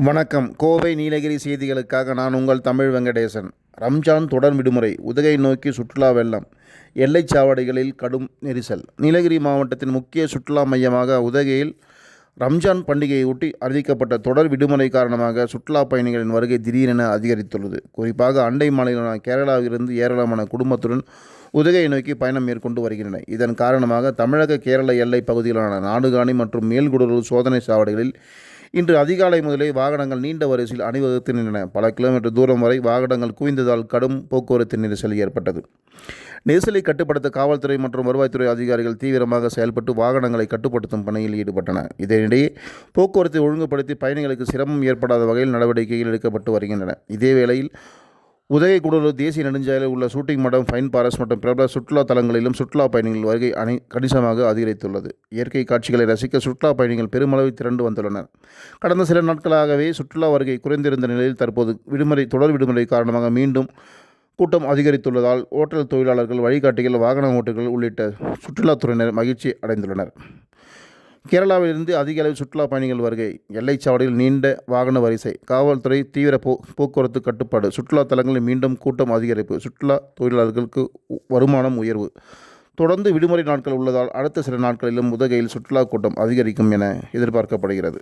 வணக்கம். கோவை நீலகிரி செய்திகளுக்காக நான் உங்கள் தமிழ் வெங்கடேசன். ரம்ஜான் தொடர் விடுமுறை, உதகை நோக்கி சுற்றுலா வெள்ளம், எல்லைச் சாவடிகளில் கடும் நெரிசல். நீலகிரி மாவட்டத்தின் முக்கிய சுற்றுலா மையமாக உதகையில் ரம்ஜான் பண்டிகையொட்டி அறிவிக்கப்பட்ட தொடர் விடுமுறை காரணமாக சுற்றுலா பயணிகளின் வருகை திடீரென அதிகரித்துள்ளது. குறிப்பாக அண்டை மாநிலமான கேரளாவிலிருந்து ஏராளமான குடும்பத்துடன் உதகையை நோக்கி பயணம் மேற்கொண்டு வருகின்றனர். இதன் காரணமாக தமிழக கேரள எல்லை பகுதிகளான நாடுகாணி மற்றும் மேல்குடலூர் சோதனை சாவடிகளில் இன்று அதிகாலை முதலே வாகனங்கள் நீண்ட வரிசையில் அணிவகுத்து நின்றன. பல கிலோமீட்டர் தூரம் வரை வாகனங்கள் குவிந்ததால் கடும் போக்குவரத்து நெரிசல் ஏற்பட்டது. நெரிசலை கட்டுப்படுத்த காவல்துறை மற்றும் வருவாய்த்துறை அதிகாரிகள் தீவிரமாக செயல்பட்டு வாகனங்களை கட்டுப்படுத்தும் பணியில் ஈடுபட்டனர். இதனிடையே போக்குவரத்தை ஒழுங்குபடுத்தி பயணிகளுக்கு சிரமம் ஏற்படாத வகையில் நடவடிக்கைகள் எடுக்கப்பட்டு வருகின்றன. இதேவேளையில் உதகை கூடலூர் தேசிய நெடுஞ்சாலையில் உள்ள ஷூட்டிங் மடம், ஃபைன் பாரஸ்ட் மற்றும் பிரபல சுற்றுலா தலங்களிலும் சுற்றுலா பயணிகள் வருகை கணிசமாக அதிகரித்துள்ளது. இயற்கை காட்சிகளை ரசிக்க சுற்றுலா பயணிகள் பெருமளவில் திரண்டு வந்துள்ளனர். கடந்த சில நாட்களாகவே சுற்றுலா வருகை குறைந்திருந்த நிலையில் தற்போது தொடர் விடுமுறை காரணமாக மீண்டும் கூட்டம் அதிகரித்துள்ளதால் ஓட்டல் தொழிலாளர்கள், வழிகாட்டிகள், வாகன ஓட்டுகள் உள்ளிட்ட சுற்றுலாத்துறையினர் மகிழ்ச்சி அடைந்துள்ளனர். கேரளாவிலிருந்து அதிக அளவில் சுற்றுலா பயணிகள் வருகை, எல்லைச்சாவடியில் நீண்ட வாகன வரிசை, காவல்துறை தீவிர போக்குவரத்து கட்டுப்பாடு, சுற்றுலா தலங்களில் மீண்டும் கூட்டம் அதிகரிப்பு, சுற்றுலா தொழிலாளர்களுக்கு வருமானம் உயர்வு. தொடர்ந்து விடுமுறை நாட்கள் உள்ளதால் அடுத்த சில நாட்களிலும் உதகையில் சுற்றுலா கூட்டம் அதிகரிக்கும் என எதிர்பார்க்கப்படுகிறது.